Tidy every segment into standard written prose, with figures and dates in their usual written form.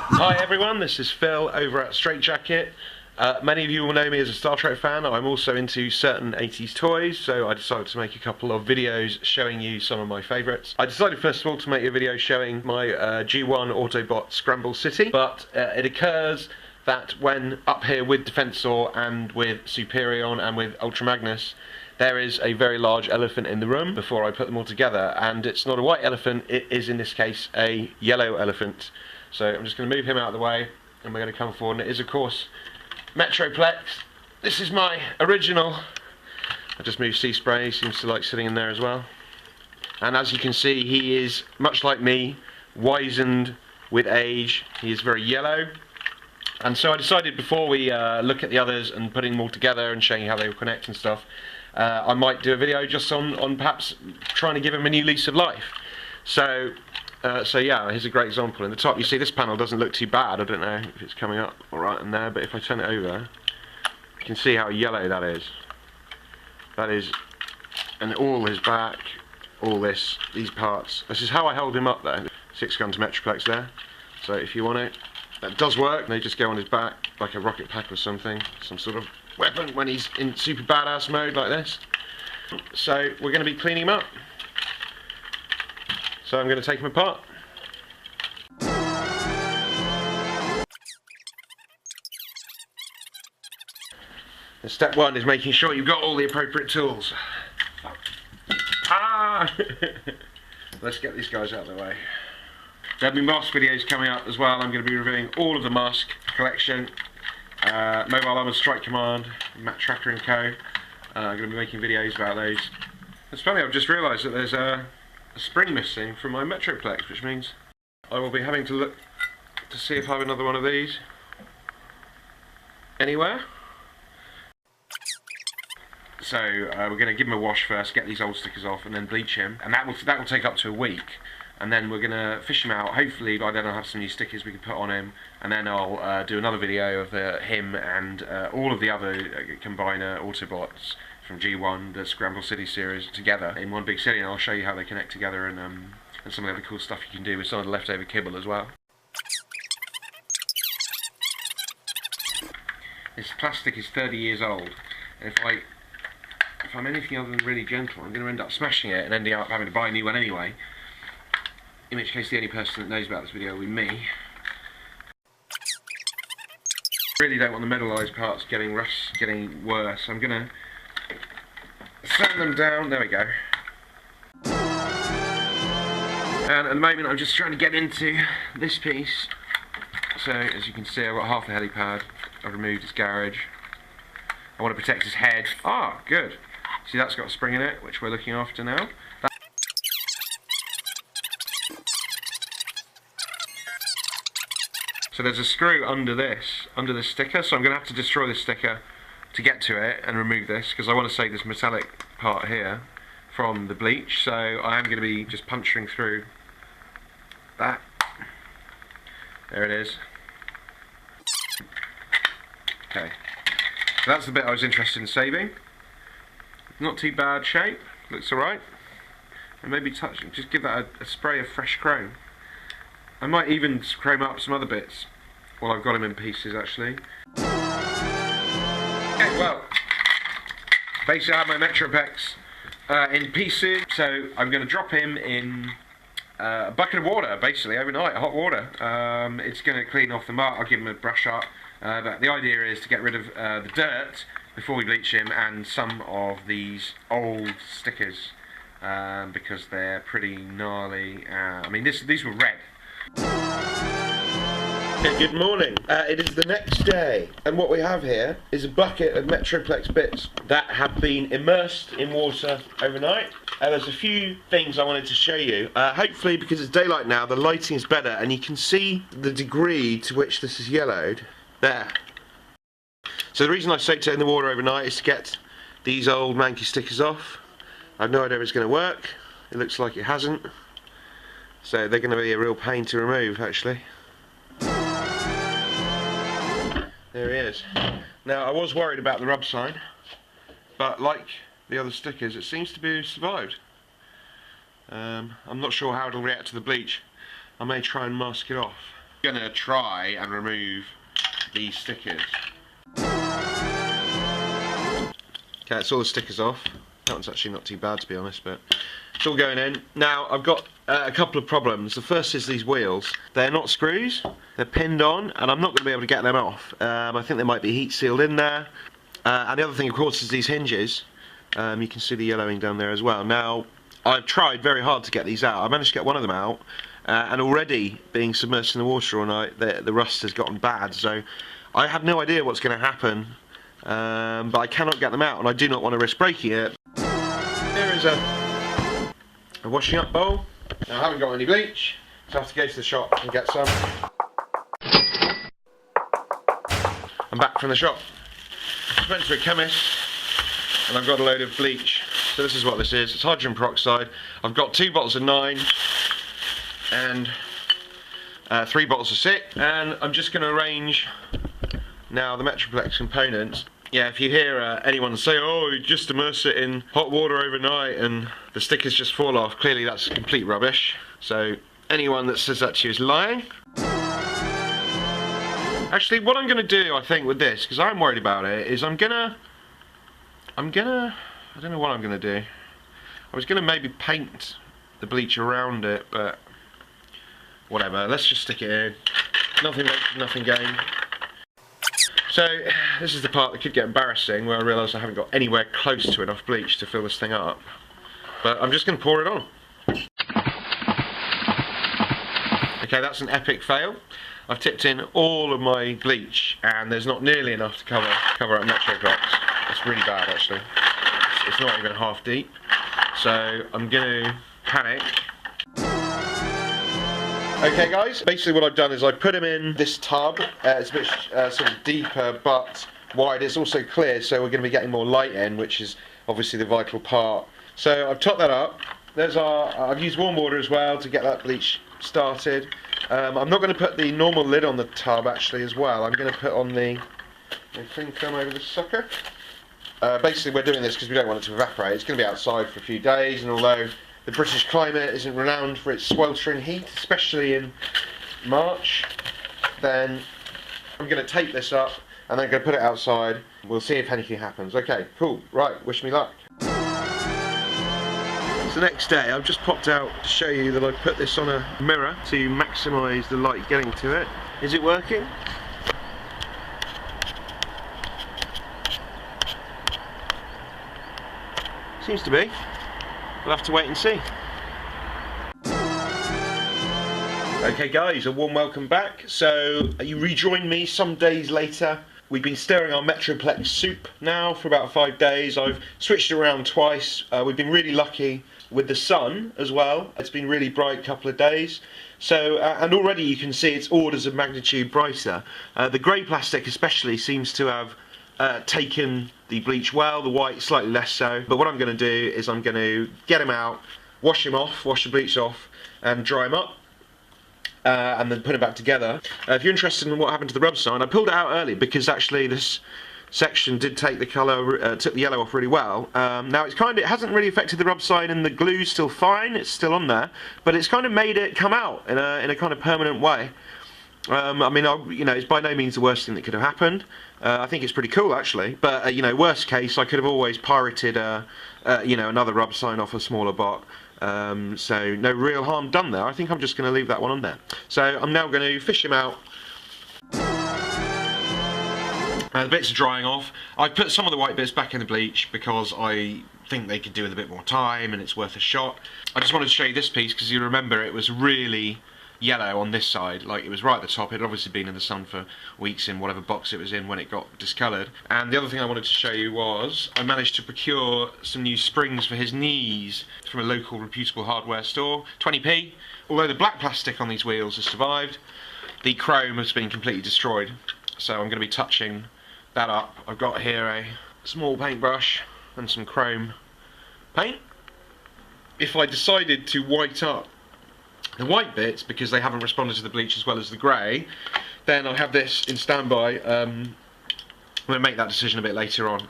Hi everyone, this is Phil over at Straight Jacket. Many of you will know me as a Star Trek fan. I'm also into certain 80s toys, so I decided to make a couple of videos showing you some of my favourites. I decided first of all to make a video showing my G1 Autobot Scramble City, but it occurs that when up here with Defensor and with Superion and with Ultra Magnus, there is a very large elephant in the room before I put them all together, and it's not a white elephant, it is in this case a yellow elephant. So I'm just going to move him out of the way and we're going to come forward, and it is of course Metroplex. This is my original. I just moved Sea Spray, he seems to like sitting in there as well. And as you can see, he is much like me, wizened with age. He is very yellow. And so I decided before we look at the others and putting them all together and showing you how they will connect and stuff, I might do a video just on perhaps trying to give him a new lease of life. So yeah, here's a great example. In the top you see this panel doesn't look too bad. I don't know if it's coming up all right in there, but if I turn it over, you can see how yellow that is. That is, and all his back, all these parts. This is how I hold him up there. 6 guns Metroplex there. So if you want it, that does work. They just go on his back like a rocket pack or something, some sort of weapon when he's in super badass mode like this. So we're going to be cleaning him up. So I'm going to take him apart. And step 1 is making sure you've got all the appropriate tools. Ah! Let's get these guys out of the way. There'll be mask videos coming up as well. I'm going to be reviewing all of the mask collection. Mobile Armoured Strike Command, Matt Tracker and Co. I'm going to be making videos about those. It's funny, I've just realised that there's a spring missing from my Metroplex, which means I will be having to look to see if I have another one of these anywhere. So we're going to give him a wash first, get these old stickers off, and then bleach him, and that will take up to a week. And then we're going to fish him out. Hopefully by then I'll have some new stickers we can put on him, and then I'll do another video of him and all of the other Combiner Autobots from G1, the Scramble City series, together in one big city, and I'll show you how they connect together and some of the other cool stuff you can do with some of the leftover kibble as well. This plastic is 30 years old, and if I'm anything other than really gentle, I'm going to end up smashing it and ending up having to buy a new one anyway. In which case the only person that knows about this video will be me. Really don't want the metallized parts getting worse. I'm going to sand them down. There we go. And at the moment I'm just trying to get into this piece. So as you can see, I've got half the helipad. I've removed his garage. I want to protect his head. Ah, good. See, that's got a spring in it, which we're looking after now. So there's a screw under this sticker, so I'm going to have to destroy this sticker to get to it and remove this, because I want to save this metallic part here from the bleach. So I am going to be just puncturing through that. There it is. Okay, so that's the bit I was interested in saving. Not too bad shape, looks alright. And maybe just give that a spray of fresh chrome. I might even chrome up some other bits while I've got him in pieces actually. Okay, well, basically I have my Metroplex in pieces, so I'm going to drop him in a bucket of water basically overnight, hot water. It's going to clean off the mark. I'll give him a brush up, but the idea is to get rid of the dirt before we bleach him and some of these old stickers because they're pretty gnarly. I mean these were red. Okay, good morning. It is the next day, and what we have here is a bucket of Metroplex bits that have been immersed in water overnight. There's a few things I wanted to show you. Hopefully, because it's daylight now, the lighting is better, and you can see the degree to which this is yellowed. There. So the reason I soaked it in the water overnight is to get these old manky stickers off. I have no idea if it's going to work. It looks like it hasn't. So they're going to be a real pain to remove, actually. There he is. Now, I was worried about the rub sign, but like the other stickers, it seems to be survived. I'm not sure how it'll react to the bleach. I may try and mask it off. I'm going to try and remove these stickers. Okay, that's all the stickers off. That one's actually not too bad, to be honest, but it's all going in. Now, I've got a couple of problems. The first is these wheels. They're not screws, they're pinned on, and I'm not going to be able to get them off. I think they might be heat sealed in there. And the other thing, of course, is these hinges. You can see the yellowing down there as well. Now, I've tried very hard to get these out. I managed to get one of them out, and already being submerged in the water all night, the rust has gotten bad. So I have no idea what's going to happen. But I cannot get them out, and I do not want to risk breaking it. Here is a washing up bowl. Now I haven't got any bleach, so I have to go to the shop and get some. I'm back from the shop. I went to a chemist, and I've got a load of bleach. So this is what this is. It's hydrogen peroxide. I've got 2 bottles of 9 and 3 bottles of 6, and I'm just going to arrange now the Metroplex components. Yeah, if you hear anyone say, oh, you just immerse it in hot water overnight and the stickers just fall off, clearly that's complete rubbish. So anyone that says that to you is lying. Actually, what I'm going to do, I think, with this, because I'm worried about it, is I don't know what I'm going to do. I was going to maybe paint the bleach around it, but whatever, let's just stick it in. Nothing ventured, nothing gained. So, this is the part that could get embarrassing, where I realise I haven't got anywhere close to enough bleach to fill this thing up. But I'm just going to pour it on. Okay, that's an epic fail. I've tipped in all of my bleach, and there's not nearly enough to cover up Metroplex. It's really bad, actually. It's not even half deep. So, I'm going to panic. Okay guys, basically what I've done is I put them in this tub. It's a bit sort of deeper but wide. It's also clear, so we're going to be getting more light in, which is obviously the vital part. So I've topped that up. I've used warm water as well to get that bleach started. I'm not going to put the normal lid on the tub actually as well. I'm going to put on the thing come over the sucker. Basically we're doing this because we don't want it to evaporate. It's going to be outside for a few days, and although the British climate isn't renowned for its sweltering heat, especially in March, then I'm going to tape this up and then I'm going to put it outside. We'll see if anything happens. Okay, cool. Right, wish me luck. It's the next day. I've just popped out to show you that I've put this on a mirror to maximise the light getting to it. Is it working? Seems to be. We'll have to wait and see. Okay guys, a warm welcome back. So you rejoined me some days later. We've been stirring our Metroplex soup now for about 5 days. I've switched it around twice. We've been really lucky with the sun as well. It's been really bright couple of days. So and already you can see it's orders of magnitude brighter. The grey plastic especially seems to have taken the bleach well, the white slightly less so. But what I'm going to do is I'm going to get them out, wash them off, wash the bleach off and dry them up, and then put them back together. If you're interested in what happened to the rub sign, I pulled it out early because actually this section did take the colour, took the yellow off really well. Now it hasn't really affected the rub sign, and the glue's still fine, it's still on there, but it's kind of made it come out in a kind of permanent way. I mean, you know, it's by no means the worst thing that could have happened. I think it's pretty cool actually, but you know, worst case, I could have always pirated you know, another rub sign off a smaller bot. So no real harm done there. I think I'm just going to leave that one on there. So I'm now going to fish him out. The bits are drying off. I put some of the white bits back in the bleach because I think they could do with a bit more time and it's worth a shot. I just wanted to show you this piece because you remember it was really yellow on this side, like it was right at the top. It had obviously been in the sun for weeks in whatever box it was in when it got discoloured. And the other thing I wanted to show you was I managed to procure some new springs for his knees from a local reputable hardware store, 20p. Although the black plastic on these wheels has survived, the chrome has been completely destroyed. So I'm going to be touching that up. I've got here a small paintbrush and some chrome paint. If I decided to white up the white bits because they haven't responded to the bleach as well as the grey, then I have this in standby. I'm going to make that decision a bit later on.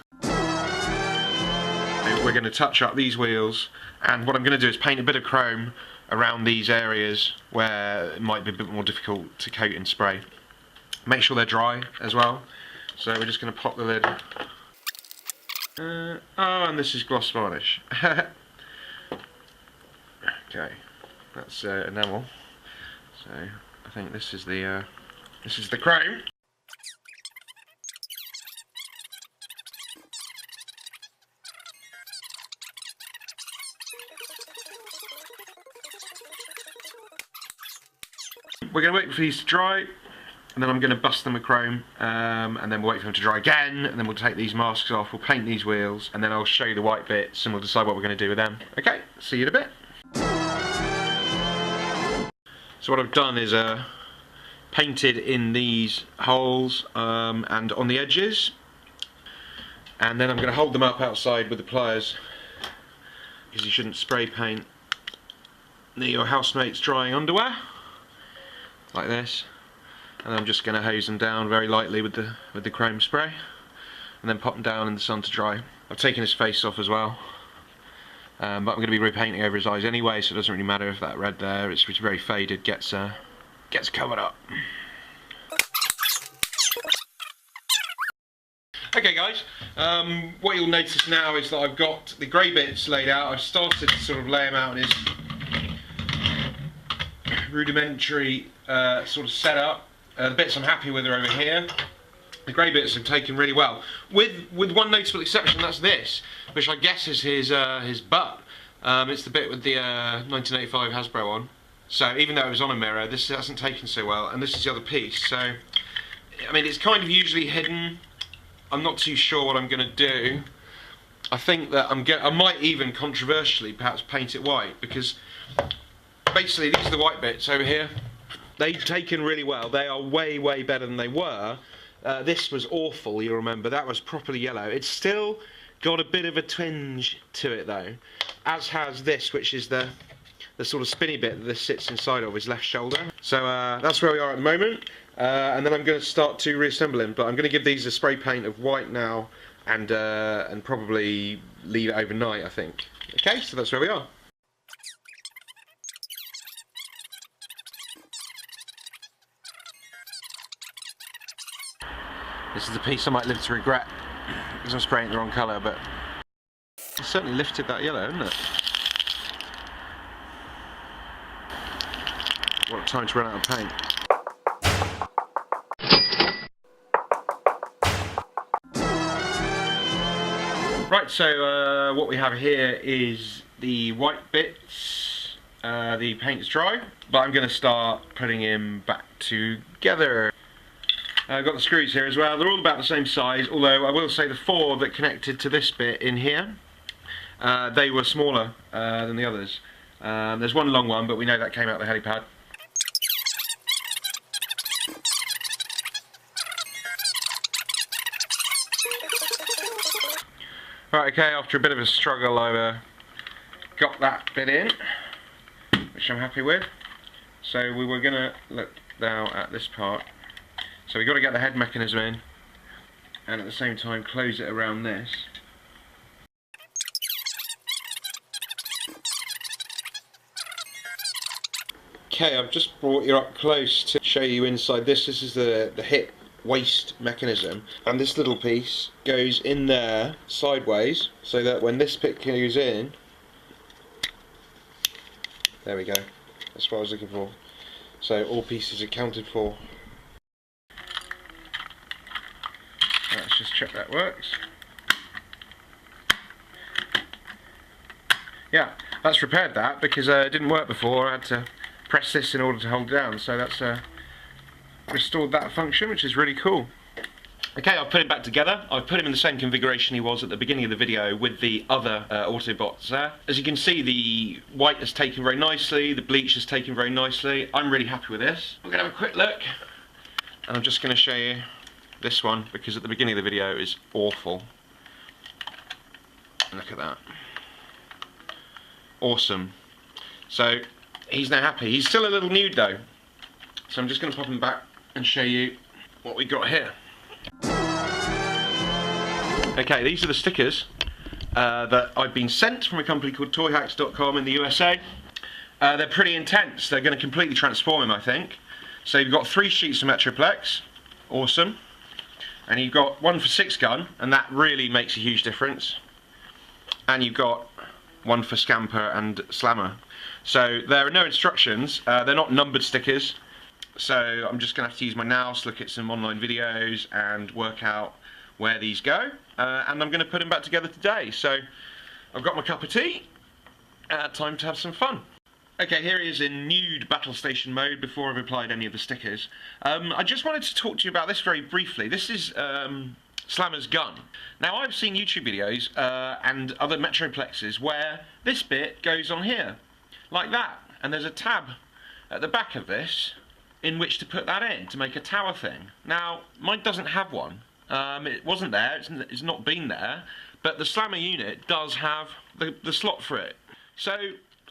we're going to touch up these wheels, and what I'm going to do is paint a bit of chrome around these areas where it might be a bit more difficult to coat and spray. Make sure they're dry as well. So we're just going to pop the lid. Oh, and this is gloss varnish. Okay, that's enamel. So I think this is the chrome. We're going to wait for these to dry, and then I'm going to bust them with chrome, and then we'll wait for them to dry again, and then we'll take these masks off, we'll paint these wheels, and then I'll show you the white bits, and we'll decide what we're going to do with them. Okay, see you in a bit. So what I've done is painted in these holes and on the edges, and then I'm going to hold them up outside with the pliers, because you shouldn't spray paint your housemate's drying underwear like this. And I'm just going to hose them down very lightly with the chrome spray, and then pop them down in the sun to dry. I've taken his face off as well, but I'm going to be repainting over his eyes anyway, so it doesn't really matter if that red there, it's very faded, gets covered up. Okay guys, what you'll notice now is that I've got the grey bits laid out. I've started to sort of lay them out in his rudimentary sort of setup. The bits I'm happy with are over here. The grey bits have taken really well, with one notable exception. That's this, which I guess is his butt. It's the bit with the 1985 Hasbro on. So even though it was on a mirror, this hasn't taken so well, and this is the other piece. So I mean, it's kind of usually hidden. I'm not too sure what I'm going to do. I think that I might even controversially perhaps paint it white, because basically these are the white bits over here. They've taken really well. They are way, way better than they were. This was awful, you remember. That was properly yellow. It's still got a bit of a twinge to it though, as has this, which is the sort of spinny bit that this sits inside of his left shoulder. So that's where we are at the moment. And then I'm going to start to reassemble him, but I'm going to give these a spray paint of white now, and probably leave it overnight, I think. Okay, so that's where we are. This is the piece I might live to regret, because I'm spraying the wrong colour, but it's certainly lifted that yellow, hasn't it? What time to run out of paint. Right, so what we have here is the white bits. The paint's dry, but I'm going to start putting him back together. I've got the screws here as well. They're all about the same size, although I will say the four that connected to this bit in here, they were smaller than the others. There's one long one, but we know that came out of the helipad. Right, okay, after a bit of a struggle I've got that bit in, which I'm happy with. So we were going to look now at this part. So we've got to get the head mechanism in, and at the same time close it around this. Okay, I've just brought you up close to show you inside this. This is the hip waist mechanism, and this little piece goes in there sideways, so that when this bit goes in, there we go, that's what I was looking for. So all pieces accounted for. Let's just check that works. Yeah, that's repaired that, because it didn't work before. I had to press this in order to hold it down, so that's restored that function, which is really cool. Okay, I've put him back together. I've put him in the same configuration he was at the beginning of the video with the other Autobots there. As you can see, the white has taken very nicely, the bleach has taken very nicely. I'm really happy with this. We're going to have a quick look, and I'm just going to show you this one, because at the beginning of the video it was awful. Look at that. Awesome. So he's now happy. He's still a little nude though, so I'm just going to pop him back and show you what we got here. Okay, these are the stickers that I've been sent from a company called ToyHacks.com in the USA. They're pretty intense. They're going to completely transform him, I think. So you've got 3 sheets of Metroplex, awesome. And you've got 1 for 6 gun, and that really makes a huge difference. And you've got 1 for Scamper and Slammer. So there are no instructions, they're not numbered stickers. So I'm just going to have to use my nous, look at some online videos and work out where these go. And I'm going to put them back together today. So I've got my cup of tea, time to have some fun. Okay, here he is in nude battle station mode before I've applied any of the stickers. I just wanted to talk to you about this very briefly. This is Slammer's gun. Now I've seen YouTube videos and other Metroplexes where this bit goes on here, like that. And there's a tab at the back of this in which to put that in, to make a tower thing. Now, mine doesn't have one. It wasn't there, it's not been there, but the Slammer unit does have the slot for it. So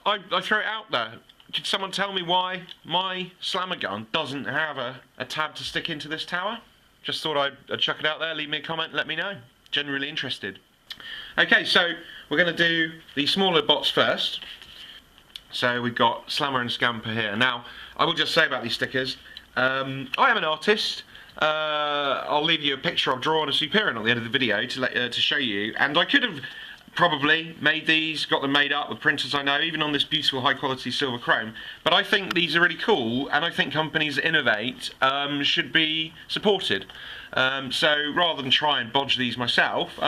I throw it out there. Could someone tell me why my Slammer gun doesn't have a tab to stick into this tower? Just thought I'd chuck it out there, leave me a comment, let me know. Generally interested. Okay, so we're going to do the smaller bots first. So we've got Slammer and Scamper here. Now, I will just say about these stickers, I am an artist. I'll leave you a picture I've drawn of Superior at the end of the video to show you, and I could have probably made these, got them made up with printers I know, even on this beautiful high quality silver chrome, but I think these are really cool, and I think companies that innovate should be supported. So rather than try and bodge these myself,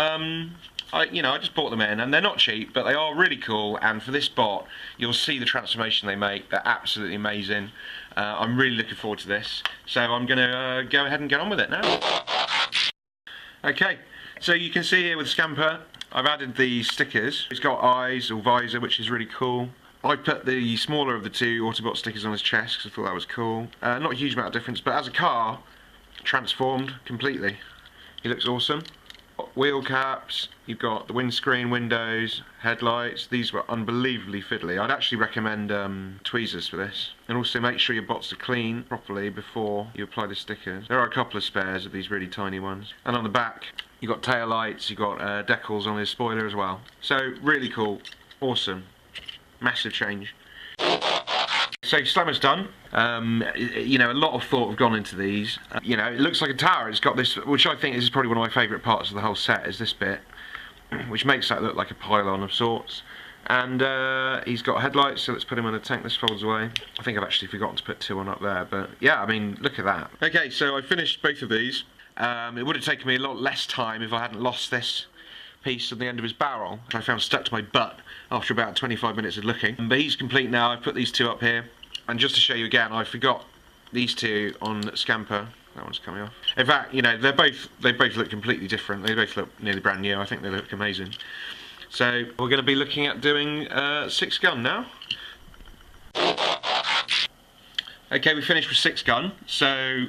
I just bought them in, and they're not cheap, but they are really cool, and for this bot, you'll see the transformation they make. They're absolutely amazing. I'm really looking forward to this, so I'm going to go ahead and get on with it now. Okay, so you can see here with Scamper, I've added the stickers. He's got eyes or visor, which is really cool. I put the smaller of the 2 Autobot stickers on his chest because I thought that was cool. Not a huge amount of difference, but as a car, transformed completely. He looks awesome. Wheel caps, you've got the windscreen, windows, headlights. These were unbelievably fiddly. I'd actually recommend tweezers for this. And also make sure your bots are clean properly before you apply the stickers. There are a couple of spares of these really tiny ones. And on the back, you've got tail lights, you've got decals on his spoiler as well. So really cool, awesome, massive change. So Slammer's done. A lot of thought have gone into these. It looks like a tower. It's got this, which I think is probably one of my favourite parts of the whole set, is this bit, which makes that look like a pylon of sorts. And he's got headlights, so let's put him on a tank. This folds away. I think I've actually forgotten to put 2 on up there, but yeah, I mean, look at that. Okay, so I finished both of these. It would have taken me a lot less time if I hadn't lost this piece at the end of his barrel, which I found stuck to my butt after about 25 minutes of looking. But he's complete now. I've put these 2 up here. And just to show you again, I forgot these 2 on Scamper. That one's coming off. In fact, they both look completely different. They both look nearly brand new. I think they look amazing. So we're going to be looking at doing 6 gun now. Okay, we finished with 6 gun. So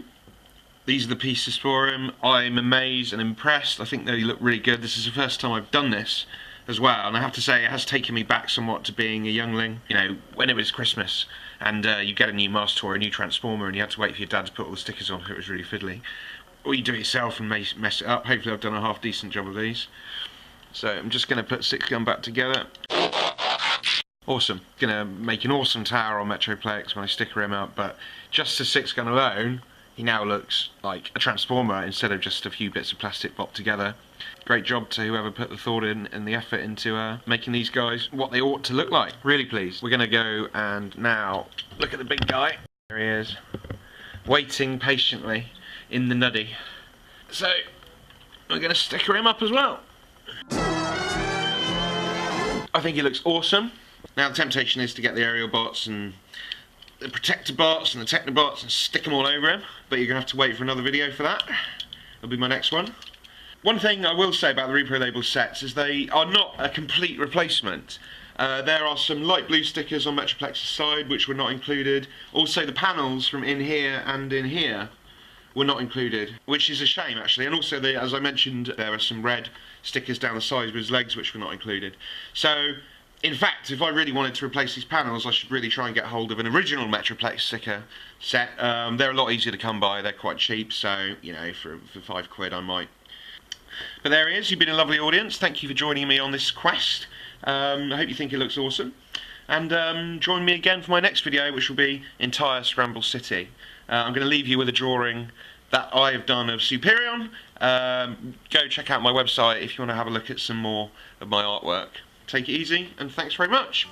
these are the pieces for him. I'm amazed and impressed. I think they look really good. This is the first time I've done this as well, and I have to say it has taken me back somewhat to being a youngling. When it was Christmas and you get a new Master Toy, a new Transformer, and you had to wait for your dad to put all the stickers on, so it was really fiddly. Or you do it yourself and mess it up. Hopefully I've done a half decent job of these. So I'm just going to put 6 gun back together. Awesome. Going to make an awesome tower on Metroplex when I sticker him up, but just the 6 gun alone, he now looks like a Transformer instead of just a few bits of plastic bopped together. Great job to whoever put the thought in and the effort into making these guys what they ought to look like. Really pleased. We're going to go and now look at the big guy. There he is, waiting patiently in the nuddy. So we're going to sticker him up as well. I think he looks awesome. Now the temptation is to get the aerial bots and the protector bots and the Technobots and stick them all over him, but you're going to have to wait for another video for that. That'll be my next one. One thing I will say about the Repro Label sets is they are not a complete replacement. There are some light blue stickers on Metroplex's side which were not included. Also the panels from in here and in here were not included, which is a shame actually. And also, as I mentioned, there are some red stickers down the sides of his legs which were not included. So in fact, if I really wanted to replace these panels, I should really try and get hold of an original Metroplex sticker set. They're a lot easier to come by, they're quite cheap, so for £5 I might But there he is. You've been a lovely audience. Thank you for joining me on this quest. I hope you think it looks awesome. And join me again for my next video, which will be entire Scramble City. I'm going to leave you with a drawing that I've done of Superion. Go check out my website if you want to have a look at some more of my artwork. Take it easy, and thanks very much.